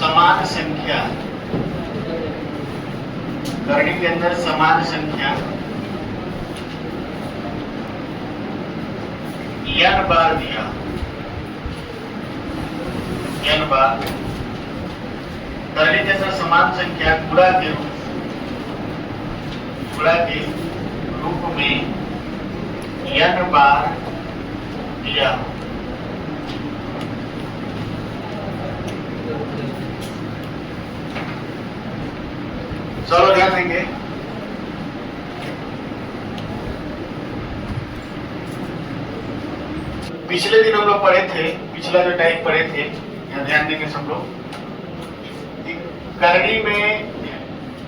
समान संख्या, करनी के अंदर समान संख्या n बार दिया, n बार करनी के अंदर समान संख्या गुणा के रूप में n बार दिया। चलो ध्यान देंगे, पिछले दिन हम लोग पढ़े थे, पिछला जो टाइप पढ़े थे, यहाँ ध्यान देंगे सब लोग। करनी में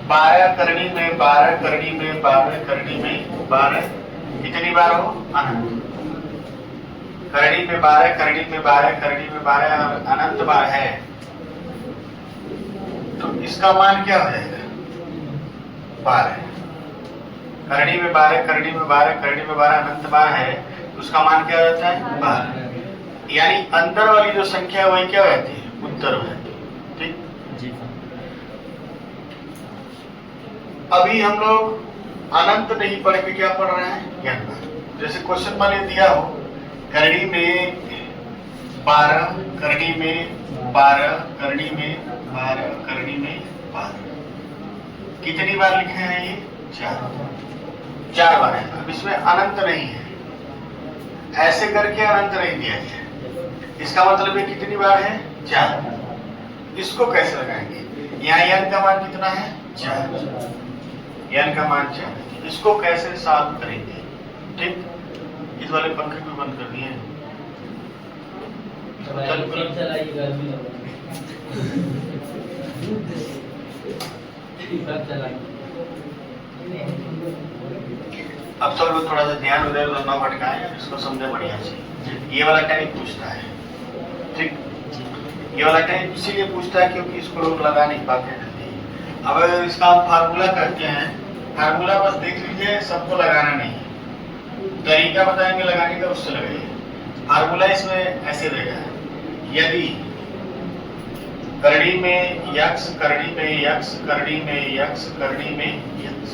12, करनी में 12, करनी में 12, करनी में 12, कितनी बार हो? अनंत। करनी में 12, करनी में 12, करनी में 12 अनंत बार है, तो इसका मान क्या हो जाएगा? 12। करनी में 12, करनी में 12, करनी में 12 अनंत बार है, तो उसका मान क्या रहता है? 12। यानी अंदर वाली जो संख्या वही क्या रहती है? उत्तर हो जाती है। ठीक जी। अभी हम लोग अनंत नहीं पढ़ के क्या पढ़ रहे हैं? ज्ञान बार। जैसे क्वेश्चन मान दिया हो, करनी में 12, करनी में 12, करनी में 12, करनी में 12, कितनी बार लिखे हैं ये? 4 बार है। अब इसमें अनंत नहीं है, ऐसे करके अनंत नहीं दिया गया, इसका मतलब ये कितनी बार है? 4। इसको कैसे लगाएंगे? यहाँ n का मान कितना है? 4, n का मान 4। इसको कैसे सॉल्व करेंगे? ठीक, इस वाले पंखे को बंद कर दिए। अब सब लोग थोड़ा सा ध्यान उधर उधर ना भटकाएं, इसको समझे बढ़िया से। ये वाला टाइप पूछता है, ठीक, ये वाला टाइप इसीलिए पूछता है क्योंकि इसको लोग लगा नहीं पाते जल्दी। अब अगर इसका आप फार्मूला करते हैं, फार्मूला बस देख लीजिए, सबको लगाना नहीं है, तरीका बताएंगे लगाने का, उससे लगाइए। फार्मूला इसमें ऐसे देगा, यदि करनी में यक्स, करनी में यक्स, करनी में यक्स, करनी में यक्स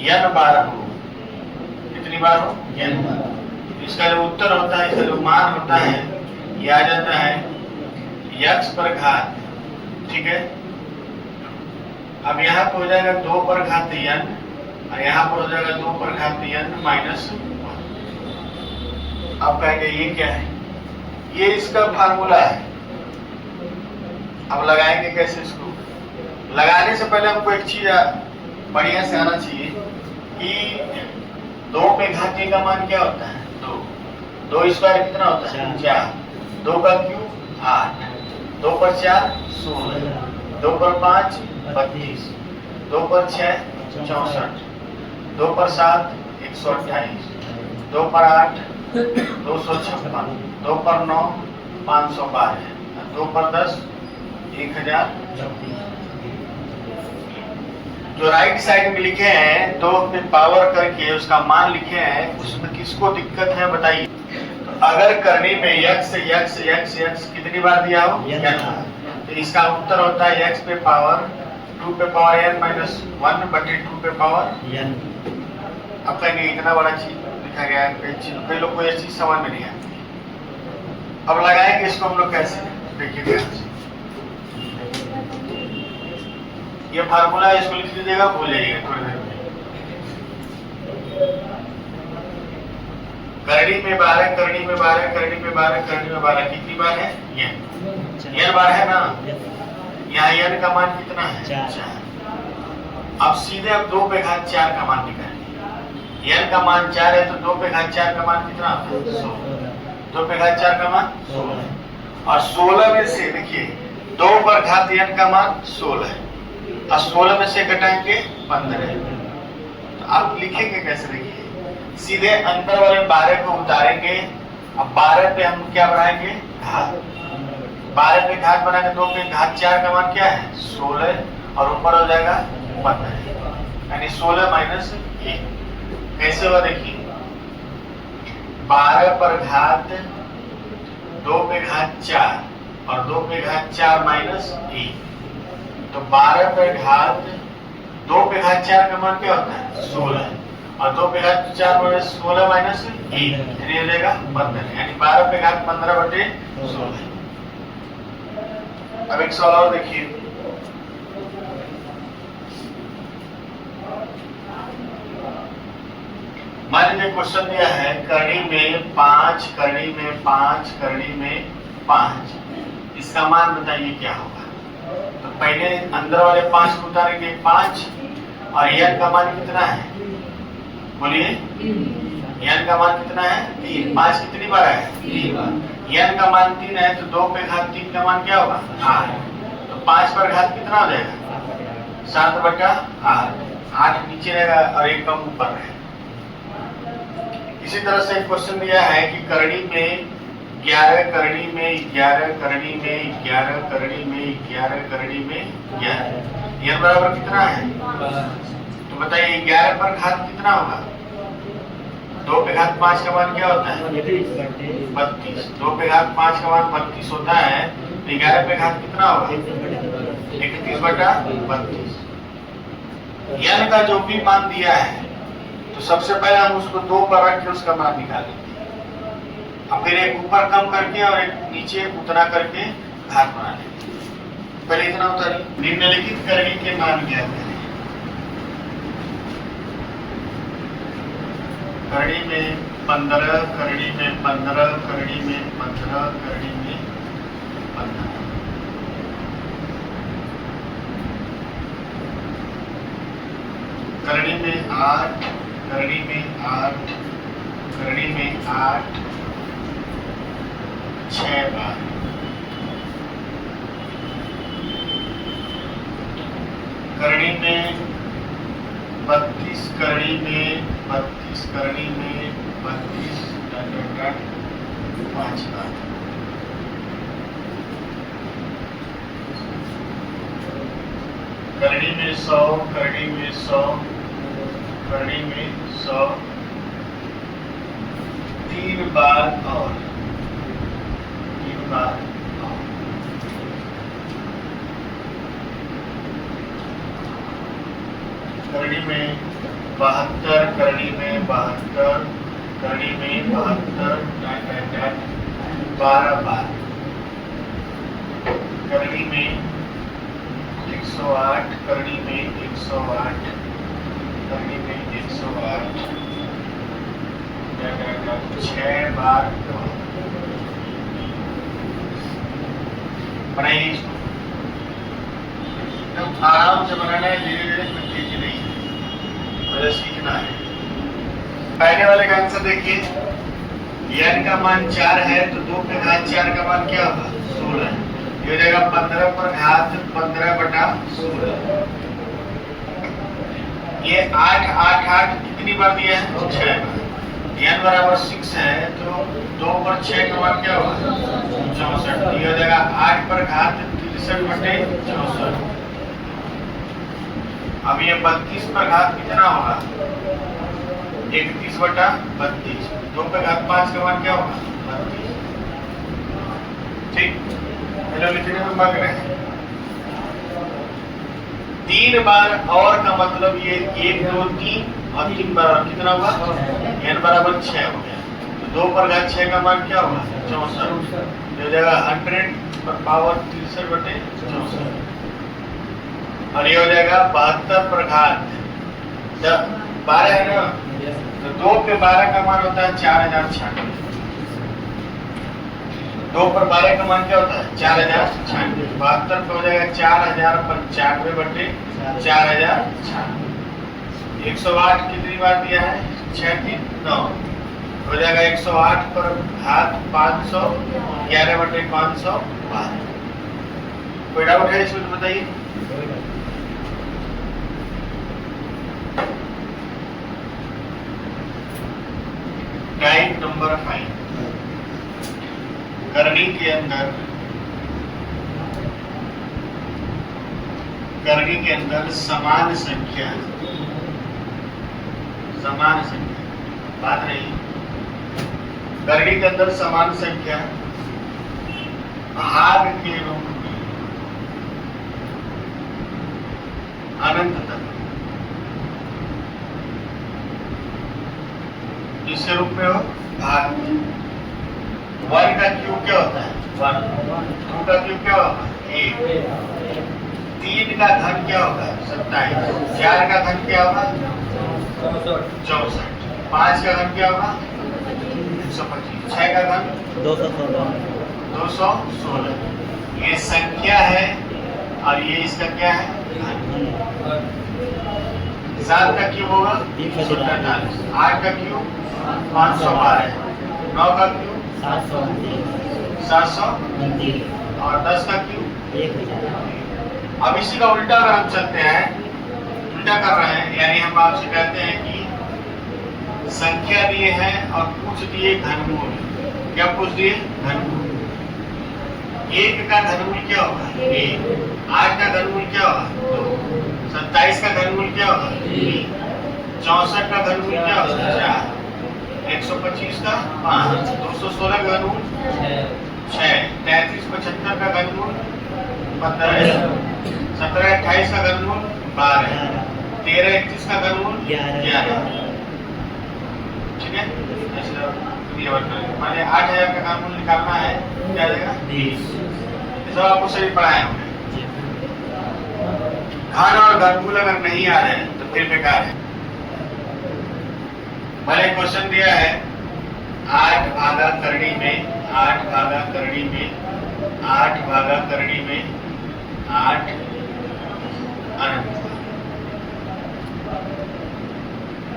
n बार हो, कितनी बार हो? n बार। इसका जो उत्तर होता है, इसका जो मान होता है, ये आ जाता है यक्स पर घात, ठीक है। अब यहाँ पर हो जाएगा 2 पर घात n, और यहाँ पर हो जाएगा 2 पर घात n माइनस 1। अब कहेंगे ये क्या है? ये इसका फार्मूला है। अब लगाएंगे कैसे इसको? लगाने से पहले हमको एक चीज बढ़िया से आना चाहिए कि 2 पे घात k का मान क्या होता है? 2। 2 स्क्वायर कितना होता है? 4। 2 का क्यूब 8, 2 पर 4 16, 2 पर 5 32, 2 पर 6 64, 2 पर 7 128, 2 पर 8 256, 2 पर 9 512, 2 पर 10 1000। जो राइट साइड में लिखे हैं 2 पे पावर करके उसका मान लिखे हैं, उसमें किसको दिक्कत है बताइए? तो अगर करनी में यक्स यक्स यक्स यक्स कितनी बार दिया हो? तो इसका उत्तर होता है x पे पावर 2 पे पावर n माइनस 1 बटे 2 पे पावर n। अब कहेंगे इतना बड़ा चीज लिखा गया है, कई लोग को ये चीज समझ में नहीं आती। अब लगाएंगे इसको हम लोग कैसे? देखिए ध्यान से, ये फार्मूला इसको लिख लीजिएगा, भूल जाइएगा थोड़ी देर में। करनी में 12, करनी में 12, करनी में 12, करनी में 12, कितनी बार है? n बार है ना। यहाँ n का मान कितना है? 4। अब सीधे अब 2 पे घात 4 का मान निकालेंगे। n का मान 4 है, तो 2 पे घात 4 का मान कितना होता है? 16। 2 पे घात 4 का मान 16, और 16 में से देखिए 2 पर घात n का मान 16 है, और 16 में से घटाएंगे 15। तो आप लिखेंगे कैसे? देखिए सीधे अंदर वाले 12 को उतारेंगे, अब 12 पे हम क्या बनाएंगे? घात। 12 पे घात बना के 2 पे घात 4 का मान क्या है? 16, और ऊपर हो जाएगा 15, यानी 16 माइनस 1। कैसे हुआ देखिए, 12 पर घात 2 पे घात 4 और 2 पे घात 4 माइनस 1, तो 12 पे घात 2 पे घात 4 का मान क्या होता है 16, और 2 पे घात 4 माइनस 16 माइनस 1 यानी हो जाएगा 15, यानी 12 पे घात 15/16। अब एक सवाल और देखिए, मान लीजिए क्वेश्चन दिया है करनी में 5, करनी में 5, करनी में 5, इसका मान बताइए क्या होगा। तो पहले अंदर वाले 5 को उतारेंगे 5, और n का मान कितना है बोलिए, n का मान कितना है 3, 5 कितनी बार है 3 बार, n का मान 3 है तो 2 पे घात 3 का मान क्या होगा 8, तो 5 पर घात कितना हो जाएगा 7/8, 8 नीचे रहेगा और 1 कम ऊपर है। इसी तरह से एक क्वेश्चन दिया है कि करनी में 11, करनी में 11, करनी में 11, करनी में 11, करनी में 11, यह बराबर कितना है, तो बताइए 11 पर घात कितना होगा, 2 पे घात 5 का मान क्या होता है 32, 2 पे घात 5 का मान 32 होता है, तो 11 पे घात कितना होगा 31/32। n का जो भी मान दिया है तो सबसे पहले हम उसको 2 पर रख के उसका मान निकालेंगे, और फिर एक ऊपर कम करके और एक नीचे उतना करके घात बना लेंगे। पहले इतना उतारिए, निम्नलिखित करनी के मान क्या है, करनी में 15, करनी में 15, करनी में 15, करनी में 15, करनी में 8, करनी में 8, करनी में 8, 6 बार, करनी में 32, करनी में 32, करनी में 32, 5 बार, करनी में 100, करनी में 100, करनी में 100, 3 बार और 3 बार और, करनी में 72, करनी में 72, करनी में 72, 12 बार, करनी में 108, करनी में 108, करनी में 108, 6 बार बनाइए। इसको एकदम आराम से बनाना है, धीरे धीरे कोई तेजी नहीं है, पहले सीखना है। पहले वाले का आंसर देखिए, n का मान 4 है तो 2 पे घात 4 का मान क्या होगा 16, ये हो जाएगा 15 पर घात 15/16। ये 8, 8, 8 कितनी बार दिया है 6 बार, n बराबर 6 है तो 2 पर 6 का मान क्या होगा 64, ये हो जाएगा 8 पर घात 63/64। अब ये 32 पर घात कितना होगा 31/32, 2 पे घात 5 का मान क्या होगा 32। ठीक, चलो लिखने में मग्न है। 3 बार और का मतलब ये 1, 2, 3 और 3 बार और कितना हुआ n बराबर 6 हो गया, तो 2 पर घात 6 का मान क्या होगा 64, हो जाएगा 100 पर पावर 63/64, और ये हो जाएगा 72 पर घात 12 है ना, तो 2 पे 12 का मान होता है 4096, 2 पर 12 का मान क्या होता है 4096, 72 पे हो जाएगा 4095/4096, 108 कितनी बार दिया है 6, 3, 9, हो जाएगा 108 पर घात 500, 11/500 बार। कोई डाउट है इसमें तो बताइए। टाइप नंबर 5, करनी के अंदर समान संख्या बात रही, करनी के अंदर समान संख्या हार भाग के रूप में अनंत तक इसके रूप में हो भाग। 1 का क्यूब क्या होता है 1, 2 का क्यूब क्या होगा 1, 3 का घन क्या होगा 27, 4 का घन क्या होगा 64, 5 का घन क्या होगा 125, 6 का घन 216। ये संख्या है और ये इसका क्या है घन। 7 का क्यूब होगा 343, 8 का क्यूब 512, 9 का क्यूब 729 और 10 का क्यूब 1000। अब इसी का उल्टा अगर हम चलते हैं, उल्टा कर रहे हैं, यानी हम आपसे कहते हैं कि संख्या दिए हैं और पूछ दिए घनमूल। क्या पूछ दिए घनमूल। 1 का घनमूल क्या होगा 1, 8 का घनमूल क्या होगा 2, 27 का घनमूल क्या होगा 3, 64 का घनमूल क्या होगा 4, 125 का 5, 216 का घनमूल 6, 33 75 का घनमूल 15, 17 28 का घनमूल 12, 13 31 का घनमूल 11। ठीक है, माने 8000 का घनमूल निकालना है, क्या आ जाएगा 20। ये सब आपको सही पढ़ाए होंगे। घन और घनमूल अगर नहीं आ रहे हैं तो फिर बेकार है। मैंने क्वेश्चन दिया है 8 भागा करनी में 8 भागा करनी में 8 भागा करनी में 8 अनंत।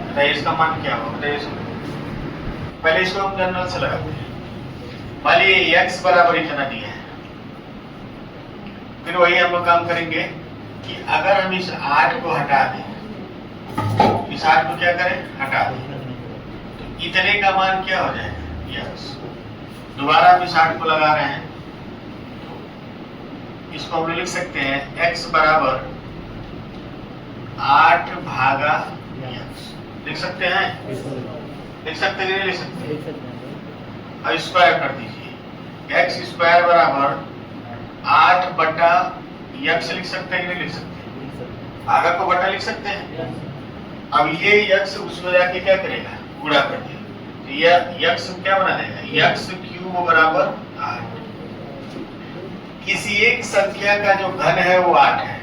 बताइए इसका मान क्या होगा, बताइए इसको। पहले इसको हम जनरल से लगाते हैं। मान लीजिए x बराबर इतना दिया है, फिर वही हम लोग काम करेंगे कि अगर हम इस 8 को हटा दें, इस 8 को क्या करें हटा दें, तो इतने का मान क्या हो जाएगा x। दोबारा हम इस 8 को लगा रहे हैं, इसको हम लिख सकते हैं x बराबर 8 भागा x। लिख सकते हैं, लिख सकते हैं नहीं लिख सकते। अब स्क्वायर कर दीजिए, x स्क्वायर बराबर 8 बटा x लिख सकते हैं कि नहीं लिख सकते। भागा को बटा लिख सकते हैं। अब ये x उसमें जाके क्या करेगा गुणा कर देगा, तो ये x क्या बना देगा x क्यूब बराबर 8। किसी एक संख्या का जो घन है वो 8 है।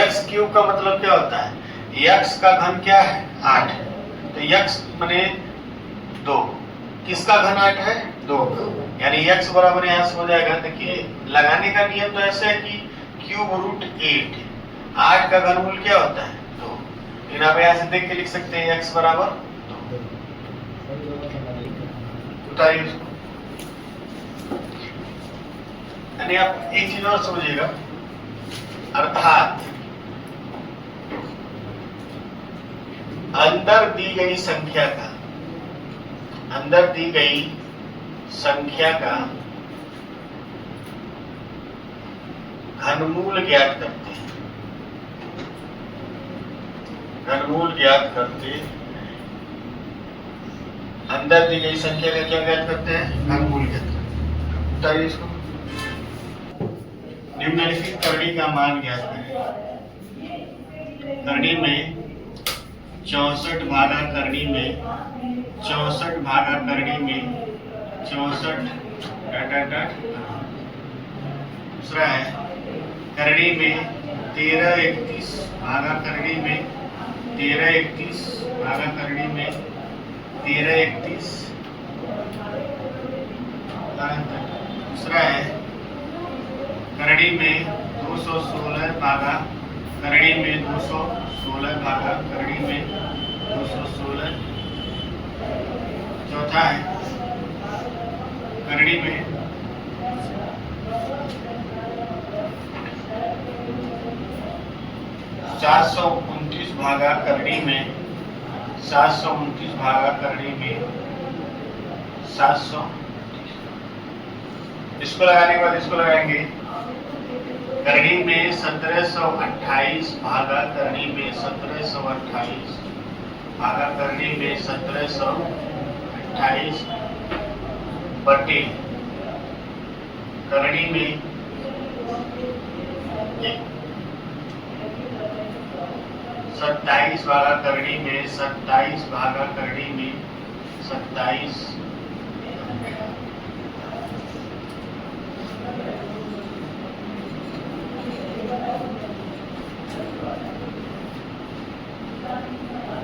x क्यूब का मतलब क्या होता है, x का घन क्या है 8 है, तो x माने 2, किसका घन 8 है 2 का, यानी x बराबर यहाँ से हो जाएगा। देखिए लगाने का नियम तो ऐसे है कि क्यूब रूट 8, 8 का घनमूल क्या होता है 2, लेकिन आप यहाँ से देख के लिख सकते हैं x बराबर 2। उतारिए इसको। यानी आप एक चीज और समझिएगा, अर्थात अंदर दी गई संख्या का घनमूल ज्ञात करते हैं। घनमूल ज्ञात करते, अंदर दी गई संख्या का क्या ज्ञात करते हैं घनमूल ज्ञात करते हैं। बताइए इसको। निम्नलिखित करनी का मान ज्ञात करें। करनी में 64 भागा करनी में 64 भागा करनी में 64 दूसरा है करनी में 13 31 भागा करनी में 13 31 भागा करनी में 13 31 दूसरा है करनी में 216 भागा करनी में 216 भागा करनी में 216। चौथा है करनी में 729 भागा करनी में 729 भागा करनी में 700। इसको लगाने के बाद इसको लगाएंगे करनी में 1728 भागा करनी में 1728 भागा करनी में 1728 बटे करनी में 27 भागा करनी में 27 भागा करनी में 27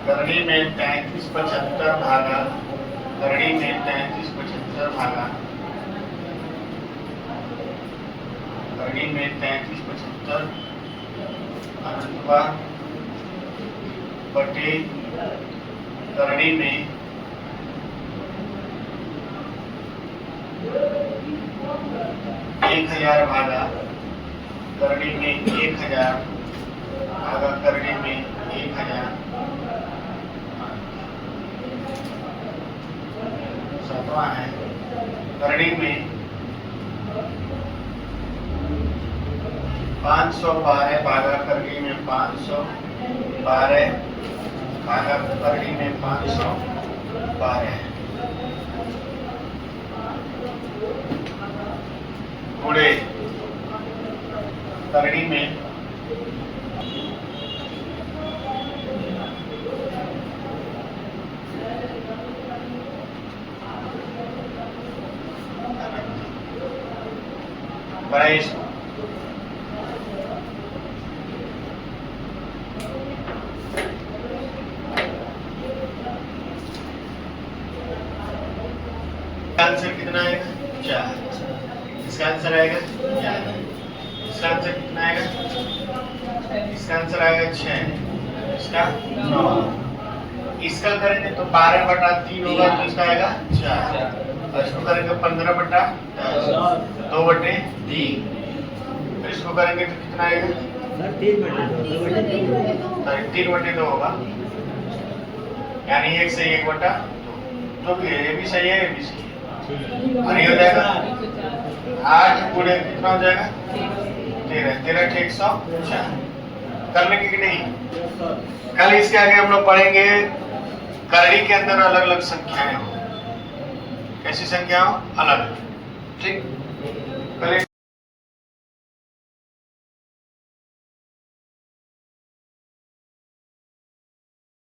करनी में 33-75 भागा करनी में 33-75 भागा करनी में 33-75 अनंतवा बटे करनी में 1000 भागा करनी में 1000 भागा करनी में 1000 7वां है करनी में 512 भागा करनी में 512 भागा करनी में 512 गुणे करनी में 22 आंसर कितना आएगा 4। इसका आंसर आएगा 4। इसका आंसर कितना आएगा इसका आंसर आएगा 6। इसका 9। इसका करेंगे तो 12/3 होगा तो इसका आएगा 4। और इसको करेंगे 15/10 2/3। तो इसको करेंगे तो कितना आएगा 3/2 होगा यानी 1 से 1/2 जो भी है ये भी सही है ये भी सही है। और ये हो जाएगा 8 गुणे कितना हो जाएगा 13 13 ठीक 104 कर लेंगे कि नहीं। कल इसके आगे हम लोग पढ़ेंगे करनी के अंदर अलग अलग संख्याएं हो कैसी संख्या हो अलग ठीक। पहले